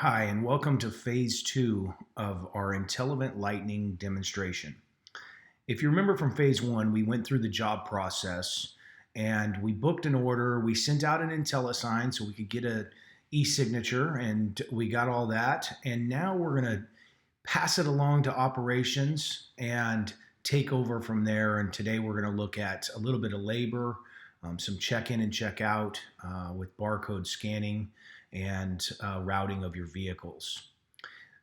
Hi, and welcome to phase two of our IntelliEvent Lightning demonstration. If you remember from phase one, we went through the job process and we booked an order. We sent out an IntelliSign so we could get a e-signature, and we got all that. And now we're going to pass it along to operations and take over from there. And today we're going to look at a little bit of labor, some check-in and check-out with barcode scanning and routing of your vehicles.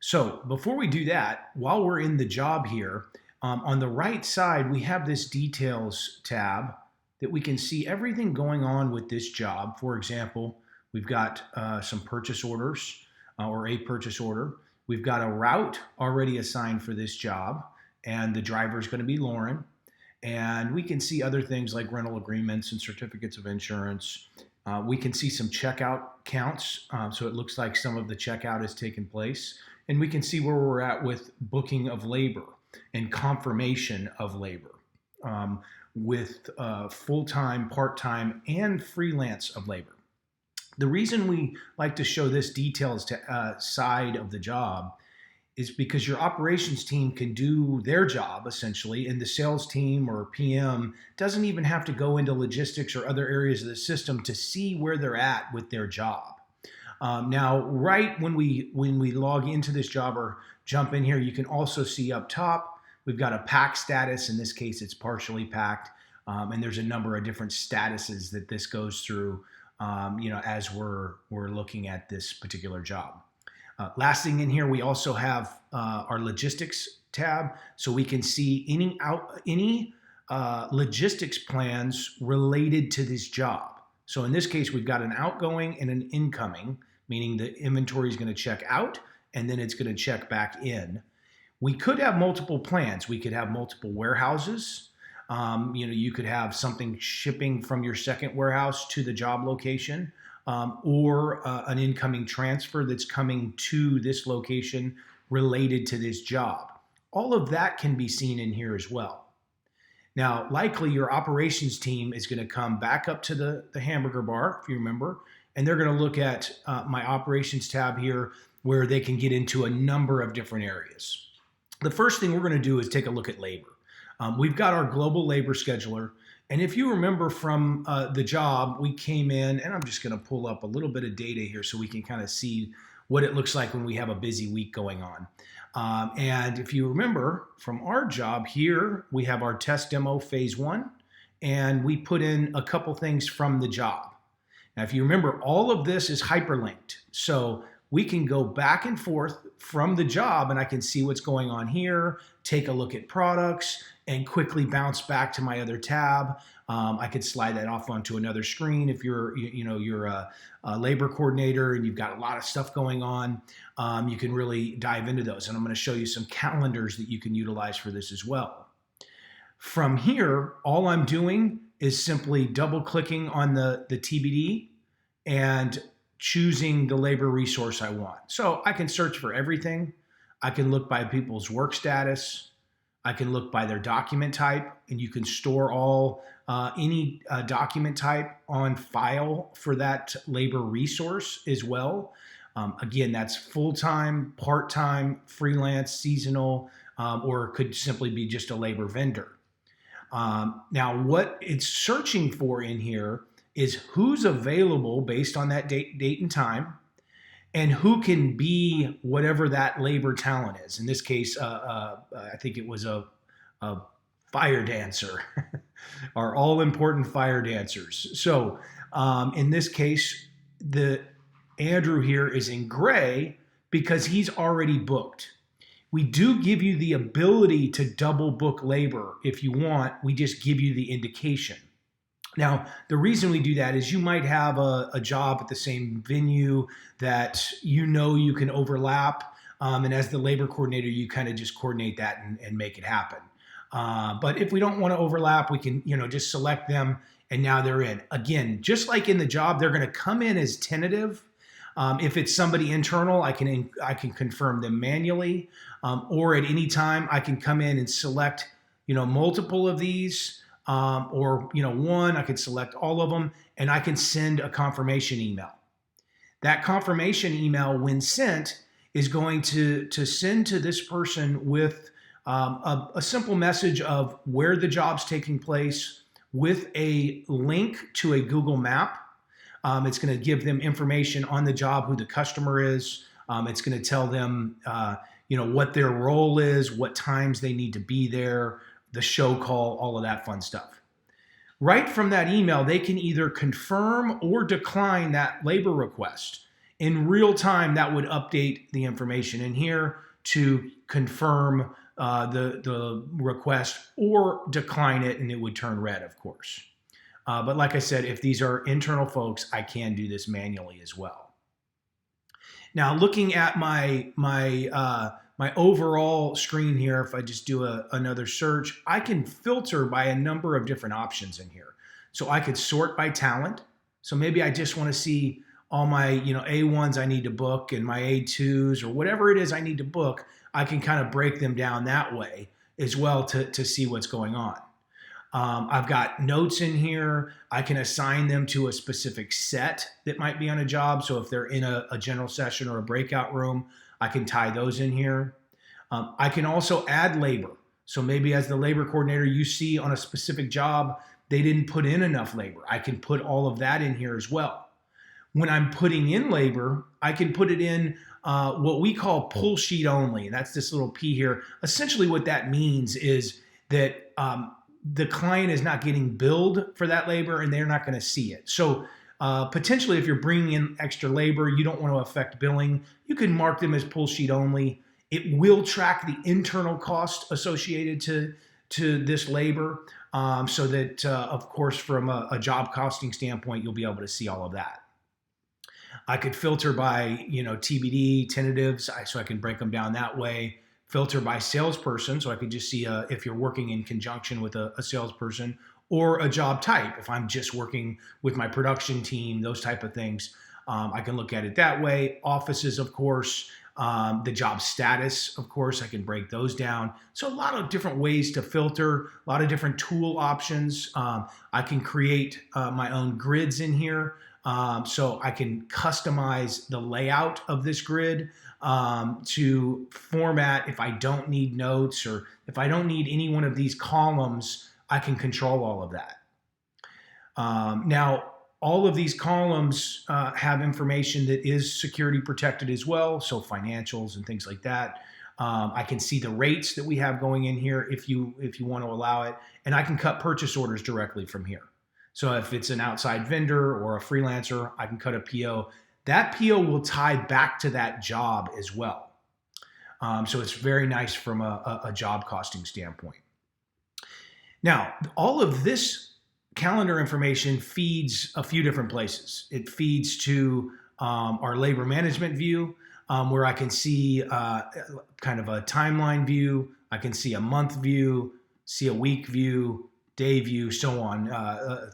So before we do that, while we're in the job here, on the right side, we have this details tab that we can see everything going on with this job. For example, we've got some purchase orders or a purchase order. We've got a route already assigned for this job, and the driver is going to be Lauren. And we can see other things like rental agreements and certificates of insurance. We can see some checkout counts, so it looks like some of the checkout has taken place. And we can see where we're at with booking of labor and confirmation of labor with full-time, part-time, and freelance of labor. The reason we like to show this details side of the job is because your operations team can do their job essentially, and the sales team or PM doesn't even have to go into logistics or other areas of the system to see where they're at with their job. Now, right when we log into this job or jump in here, you can also see up top, we've got a pack status. In this case, it's partially packed, and there's a number of different statuses that this goes through, as we're looking at this particular job. Last thing in here, we also have our logistics tab, so we can see any logistics plans related to this job. So in this case, we've got an outgoing and an incoming, meaning the inventory is going to check out and then it's going to check back in. We could have multiple plans. We could have multiple warehouses. You could have something shipping from your second warehouse to the job location. Or an incoming transfer that's coming to this location related to this job. All of that can be seen in here as well. Now, likely your operations team is going to come back up to the hamburger bar, if you remember, and they're going to look at my operations tab here where they can get into a number of different areas. The first thing we're going to do is take a look at labor. We've got our global labor scheduler. And if you remember from the job, we came in, and I'm just going to pull up a little bit of data here so we can kind of see what it looks like when we have a busy week going on. And if you remember from our job here, we have our test demo phase one, and we put in a couple things from the job. Now, if you remember, all of this is hyperlinked. So we can go back and forth from the job, and I can see what's going on here, take a look at products, and quickly bounce back to my other tab. I could slide that off onto another screen if you're a labor coordinator and you've got a lot of stuff going on. You can really dive into those, and I'm going to show you some calendars that you can utilize for this as well. From here, all I'm doing is simply double-clicking on the TBD and choosing the labor resource I want. So I can search for everything. I can look by people's work status. I can look by their document type, and you can store any document type on file for that labor resource as well. Again, that's full-time, part-time, freelance, seasonal, or it could simply be just a labor vendor. Now, what it's searching for in here is who's available based on that date and time, and who can be whatever that labor talent is. In this case, I think it was a fire dancer, our all-important fire dancers. So in this case, the Andrew here is in gray because he's already booked. We do give you the ability to double book labor if you want. We just give you the indication. Now, the reason we do that is you might have a job at the same venue that you can overlap, and as the labor coordinator, you kind of just coordinate that and make it happen. But if we don't want to overlap, we can just select them, and now they're in. Again, just like in the job, they're going to come in as tentative. If it's somebody internal, I can confirm them manually, or at any time I can come in and select multiple of these. Or one, I could select all of them, and I can send a confirmation email. That confirmation email, when sent, is going to send to this person with a simple message of where the job's taking place with a link to a Google map. It's going to give them information on the job, who the customer is. It's going to tell them, what their role is, what times they need to be there, the show call, all of that fun stuff. Right from that email, they can either confirm or decline that labor request. In real time, that would update the information in here to confirm the request or decline it, and it would turn red, of course. But like I said, if these are internal folks, I can do this manually as well. Now, looking at my overall screen here, if I just do another search, I can filter by a number of different options in here. So I could sort by talent. So maybe I just want to see all my A1s I need to book and my A2s or whatever it is I need to book. I can kind of break them down that way as well to see what's going on. I've got notes in here. I can assign them to a specific set that might be on a job. So if they're in a general session or a breakout room, I can tie those in here. I can also add labor. So maybe as the labor coordinator, you see on a specific job, they didn't put in enough labor. I can put all of that in here as well. When I'm putting in labor, I can put it in what we call pull sheet only. And that's this little P here. Essentially what that means is that the client is not getting billed for that labor and they're not going to see it. So potentially if you're bringing in extra labor, you don't want to affect billing, you can mark them as pull sheet only. It will track the internal cost associated to this labor so that, of course, from a job costing standpoint, you'll be able to see all of that. I could filter by, TBD, tentatives, so I can break them down that way. Filter by salesperson, so I could just see if you're working in conjunction with a salesperson, or a job type. If I'm just working with my production team, those type of things, I can look at it that way. Offices, of course, the job status, of course, I can break those down. So a lot of different ways to filter, a lot of different tool options. I can create my own grids in here. So I can customize the layout of this grid to format if I don't need notes or if I don't need any one of these columns, I can control all of that. Now, all of these columns have information that is security protected as well, so financials and things like that. I can see the rates that we have going in here if you want to allow it, and I can cut purchase orders directly from here. So if it's an outside vendor or a freelancer, I can cut a PO. That PO will tie back to that job as well. So it's very nice from a job costing standpoint. Now, all of this calendar information feeds a few different places. It feeds to our labor management view, where I can see kind of a timeline view. I can see a month view, see a week view, day view, so on,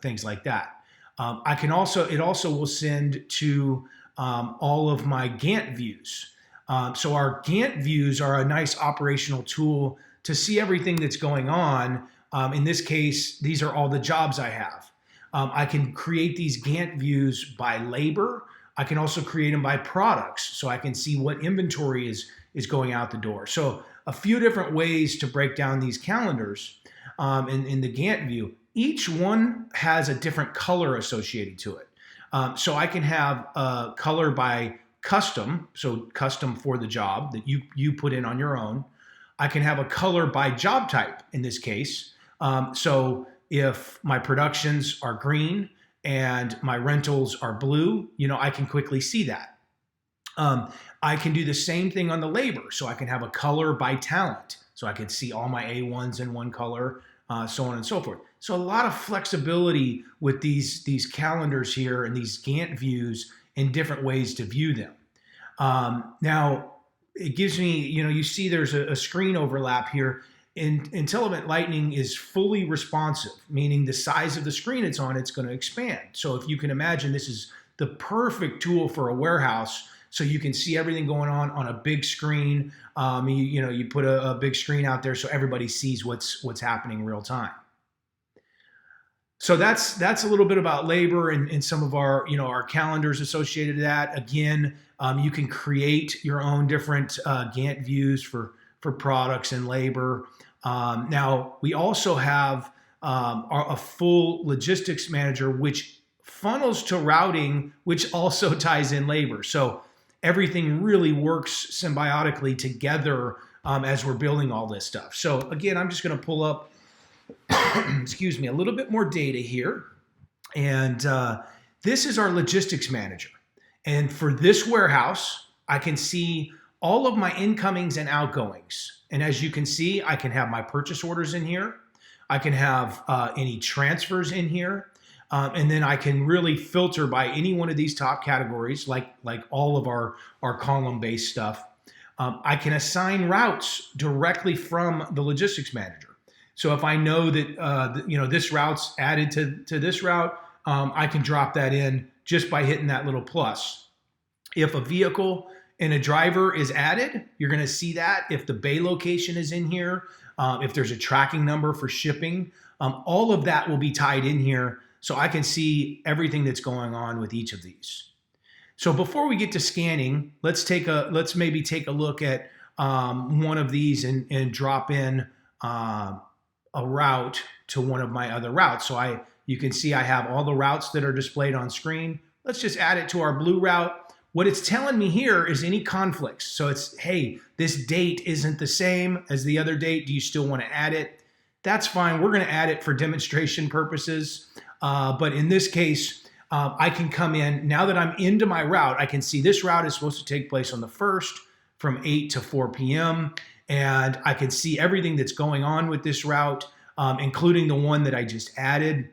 things like that. It also will send to all of my Gantt views. So our Gantt views are a nice operational tool to see everything that's going on. In this case, these are all the jobs I have. I can create these Gantt views by labor. I can also create them by products, so I can see what inventory is going out the door. So a few different ways to break down these calendars in the Gantt view. Each one has a different color associated to it. So I can have a color by custom, so custom for the job that you put in on your own. I can have a color by job type in this case. So if my productions are green and my rentals are blue, I can quickly see that. I can do the same thing on the labor. So I can have a color by talent. So I can see all my A1s in one color, so on and so forth. So a lot of flexibility with these calendars here and these Gantt views in different ways to view them. Now, it gives me, you see there's a screen overlap here. IntelliEvent Lightning is fully responsive, meaning the size of the screen it's on, it's going to expand. So if you can imagine, this is the perfect tool for a warehouse, so you can see everything going on a big screen. You put a big screen out there so everybody sees what's happening in real time. So that's a little bit about labor and some of our our calendars associated to that. Again, you can create your own different Gantt views for products and labor. Now we also have a full logistics manager, which funnels to routing, which also ties in labor. So everything really works symbiotically together as we're building all this stuff. So again, I'm just going to pull up excuse me, a little bit more data here. And this is our logistics manager. And for this warehouse, I can see all of my incomings and outgoings. And as you can see, I can have my purchase orders in here. I can have any transfers in here. And then I can really filter by any one of these top categories, like all of our column-based stuff. I can assign routes directly from the logistics manager. So if I know that this route's added to this route, I can drop that in just by hitting that little plus. If a vehicle and a driver is added, you're going to see that. If the bay location is in here, if there's a tracking number for shipping, all of that will be tied in here, so I can see everything that's going on with each of these. So before we get to scanning, let's maybe take a look at one of these and drop in a route to one of my other routes. So you can see I have all the routes that are displayed on screen. Let's just add it to our blue route. What it's telling me here is any conflicts. So it's, hey, this date isn't the same as the other date. Do you still want to add it? That's fine. We're going to add it for demonstration purposes. But in this case, I can come in. Now that I'm into my route, I can see this route is supposed to take place on the 1st from 8 to 4 p.m. And I can see everything that's going on with this route, including the one that I just added.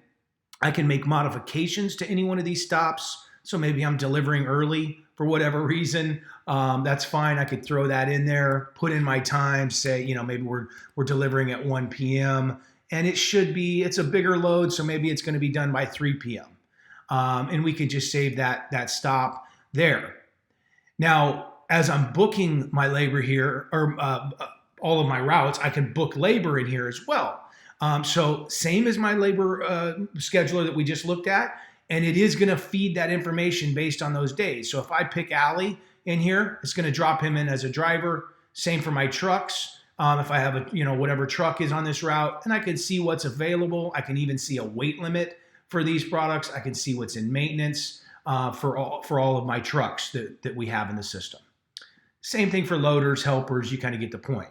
I can make modifications to any one of these stops. So maybe I'm delivering early for whatever reason. That's fine. I could throw that in there, put in my time, say, maybe we're delivering at 1 p.m. And it's a bigger load, so maybe it's going to be done by 3 p.m. And we could just save that stop there. Now, as I'm booking my labor here, or all of my routes, I can book labor in here as well. So same as my labor scheduler that we just looked at, and it is going to feed that information based on those days. So if I pick Allie in here, it's going to drop him in as a driver. Same for my trucks. If I have whatever truck is on this route, and I can see what's available. I can even see a weight limit for these products. I can see what's in maintenance for all of my trucks that we have in the system. Same thing for loaders, helpers. You kind of get the point.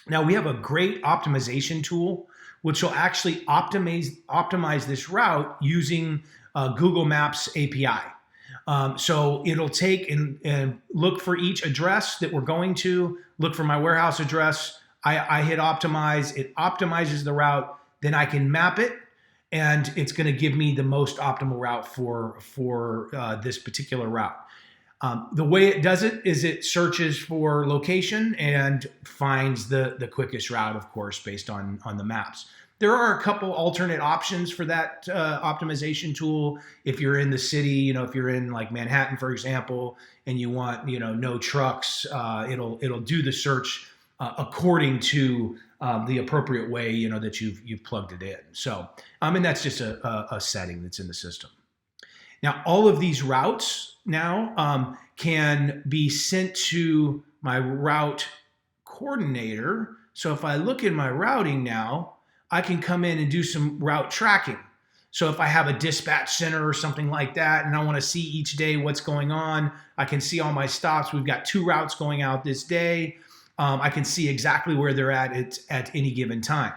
Now we have a great optimization tool, which will actually optimize this route using Google Maps API. So it'll take and look for each address that we're going to, look for my warehouse address. I hit optimize, it optimizes the route, then I can map it, and it's going to give me the most optimal route for this particular route. The way it does it is it searches for location and finds the quickest route, of course, based on the maps. There are a couple alternate options for that optimization tool. If you're in the city, if you're in like Manhattan, for example, and you want, no trucks, it'll do the search according to the appropriate way, that you've plugged it in. So, and that's just a setting that's in the system. Now, all of these routes now can be sent to my route coordinator. So if I look in my routing now, I can come in and do some route tracking. So if I have a dispatch center or something like that, and I want to see each day what's going on, I can see all my stops. We've got 2 routes going out this day. I can see exactly where they're at any given time.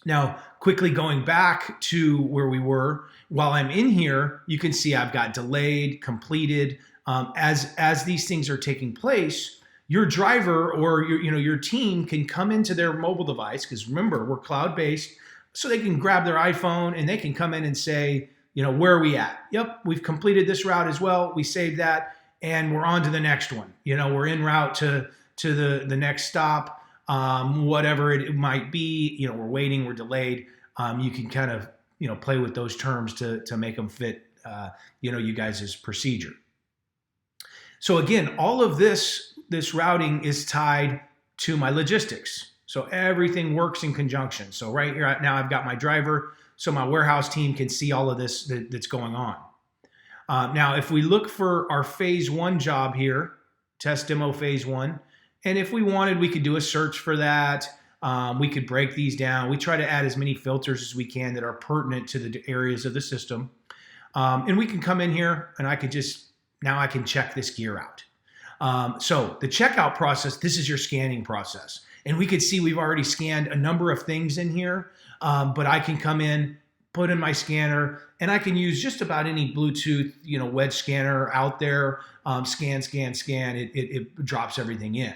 Now, quickly going back to where we were, while I'm in here, you can see I've got delayed, completed. As these things are taking place, your driver or your team can come into their mobile device, because remember, we're cloud-based, so they can grab their iPhone and they can come in and say, where are we at? Yep, we've completed this route as well. We saved that, and we're on to the next one. We're en route to the next stop, whatever it might be. We're waiting, we're delayed. You can kind of play with those terms to make them fit you guys' procedure. So again, all of this routing is tied to my logistics. So everything works in conjunction. So right here now I've got my driver, so my warehouse team can see all of this that's going on. Now, if we look for our phase 1 job here, test demo phase 1, and if we wanted, we could do a search for that. We could break these down. We try to add as many filters as we can that are pertinent to the areas of the system. And we can come in here and now I can check this gear out. So the checkout process, this is your scanning process. And we could see we've already scanned a number of things in here, but I can come in, put in my scanner, and I can use just about any Bluetooth, wedge scanner out there. Scan. It drops everything in.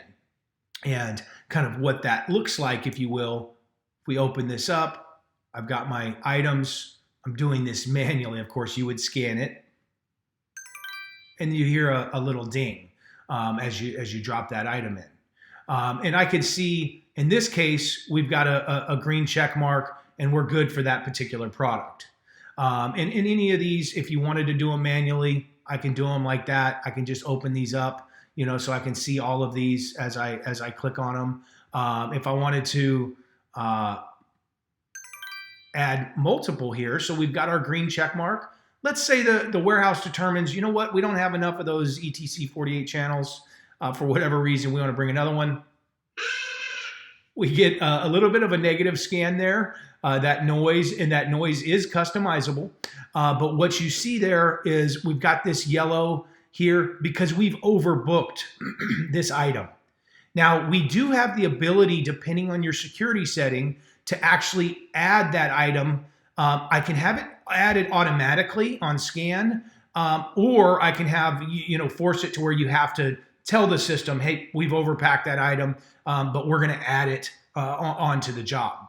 And kind of what that looks like, if you will, if we open this up, I've got my items. I'm doing this manually. Of course, you would scan it, and you hear a little ding as you drop that item in. And I can see, in this case, we've got a green check mark, and we're good for that particular product. And in any of these, if you wanted to do them manually, I can do them like that. I can just open these up, so I can see all of these as I click on them. If I wanted to add multiple here, so we've got our green check mark. Let's say the warehouse determines, you know what, we don't have enough of those ETC 48 channels for whatever reason. We want to bring another one. We get a little bit of a negative scan there, that noise is customizable. But what you see there is we've got this yellow here because we've overbooked this item. Now, we do have the ability, depending on your security setting, to actually add that item. I can have it added automatically on scan, or I can have, force it to where you have to tell the system, hey, we've overpacked that item, but we're going to add it onto the job.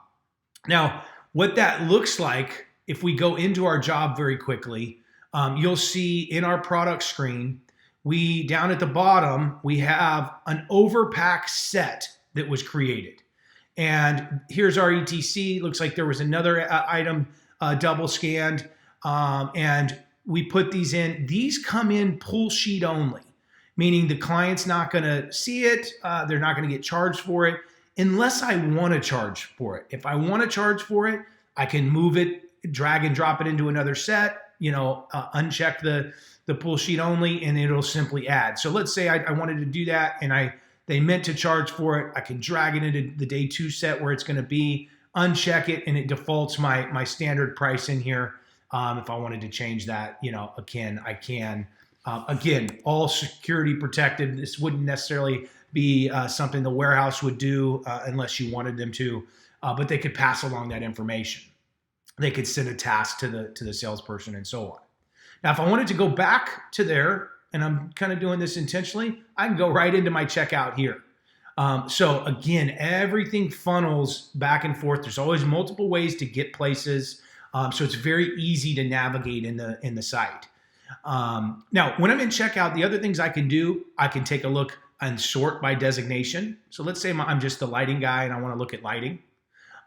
Now, what that looks like, if we go into our job very quickly, you'll see in our product screen, down at the bottom, we have an overpack set that was created. And here's our ETC. Looks like there was another item double scanned, and we put these in. These come in pull sheet only, meaning the client's not going to see it. They're not going to get charged for it unless I want to charge for it. If I want to charge for it, I can move it, drag and drop it into another set, uncheck the pull sheet only, and it'll simply add. So let's say I wanted to do that and they meant to charge for it. I can drag it into the day 2 set where it's going to be, uncheck it, and it defaults my standard price in here. If I wanted to change that, again, I can. Again, all security protected. This wouldn't necessarily be something the warehouse would do unless you wanted them to, but they could pass along that information. They could send a task to the salesperson and so on. Now, if I wanted to go back to there, and I'm kind of doing this intentionally, I can go right into my checkout here. So again, everything funnels back and forth. There's always multiple ways to get places, so it's very easy to navigate in the site. Now, when I'm in checkout, the other things I can do, I can take a look and sort by designation. So let's say I'm just the lighting guy and I want to look at lighting.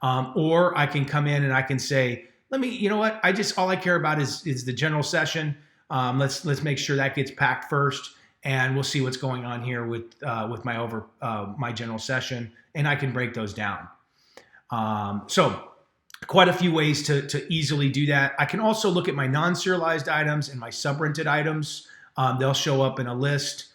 Or I can come in and I can say, you know what? All I care about is the general session. Let's make sure that gets packed first, and we'll see what's going on here with my general session, and I can break those down. So quite a few ways to easily do that. I can also look at my non-serialized items and my sub-rented items. They'll show up in a list.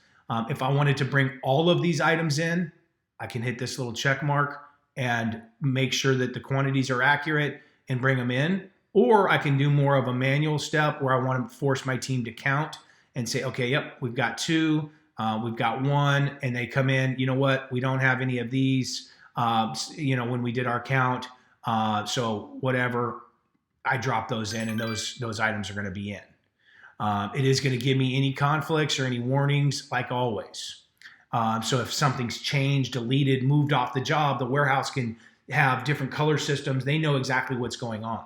If I wanted to bring all of these items in, I can hit this little check mark and make sure that the quantities are accurate and bring them in. Or I can do more of a manual step where I want to force my team to count and say, okay, yep, we've got 2, we've got 1, and they come in, you know what, we don't have any of these, when we did our count. So whatever, I drop those in, and those items are going to be in. It is going to give me any conflicts or any warnings, like always. So if something's changed, deleted, moved off the job, the warehouse can have different color systems. They know exactly what's going on.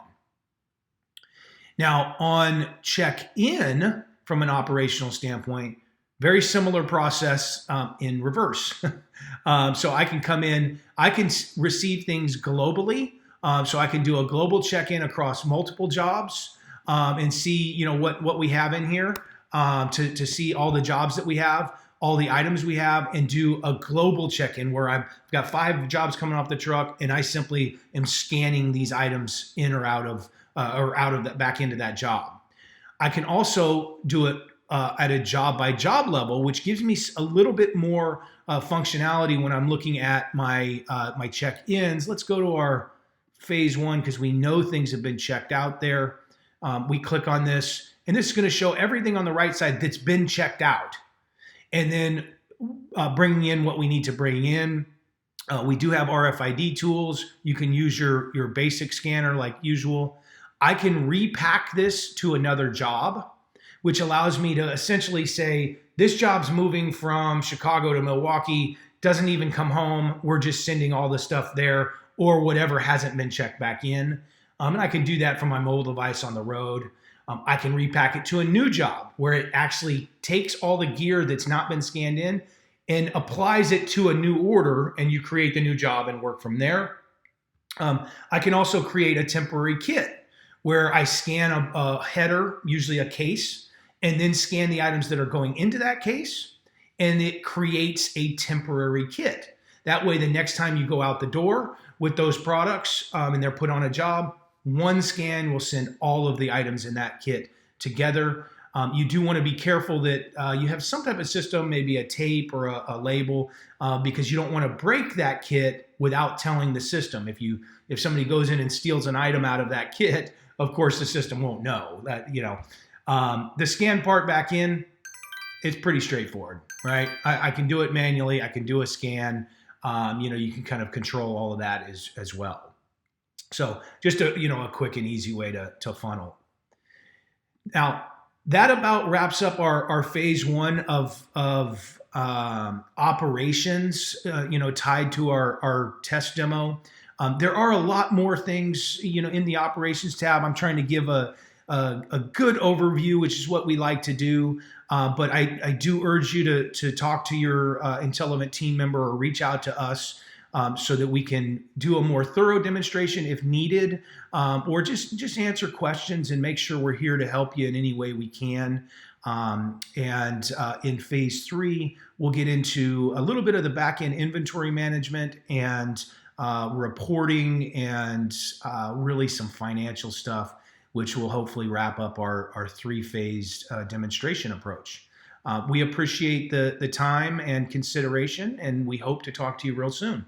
Now, on check-in, from an operational standpoint, very similar process in reverse. So I can come in, I can receive things globally. So I can do a global check-in across multiple jobs and see, what we have in here to see all the jobs that we have. all the items we have and do a global check-in where I've got 5 jobs coming off the truck and I simply am scanning these items in or out of that back into that job. I can also do it at a job by job level, which gives me a little bit more functionality when I'm looking at my check-ins. Let's go to our phase 1 because we know things have been checked out there. We click on this, and this is going to show everything on the right side that's been checked out, and then bringing in what we need to bring in. We do have RFID tools. You can use your basic scanner like usual. I can repack this to another job, which allows me to essentially say, this job's moving from Chicago to Milwaukee, doesn't even come home. We're just sending all the stuff there, or whatever hasn't been checked back in. And I can do that from my mobile device on the road. I can repack it to a new job where it actually takes all the gear that's not been scanned in and applies it to a new order, and you create the new job and work from there. I can also create a temporary kit where I scan a header, usually a case, and then scan the items that are going into that case, and it creates a temporary kit. That way, the next time you go out the door with those products and they're put on a job, one scan will send all of the items in that kit together. You do want to be careful that you have some type of system, maybe a tape or a label, because you don't want to break that kit without telling the system. If somebody goes in and steals an item out of that kit, of course the system won't know that. The scan part back in, it's pretty straightforward, right? I can do it manually. I can do a scan. You can kind of control all of that as well. So just a quick and easy way to funnel. Now, that about wraps up our phase 1 of operations, tied to our test demo. There are a lot more things, in the operations tab. I'm trying to give a good overview, which is what we like to do. But I do urge you to talk to your IntelliEvent team member or reach out to us so that we can do a more thorough demonstration if needed, or just answer questions and make sure we're here to help you in any way we can. And in phase 3, we'll get into a little bit of the back-end inventory management and reporting and really some financial stuff, which will hopefully wrap up our 3-phased demonstration approach. We appreciate the time and consideration, and we hope to talk to you real soon.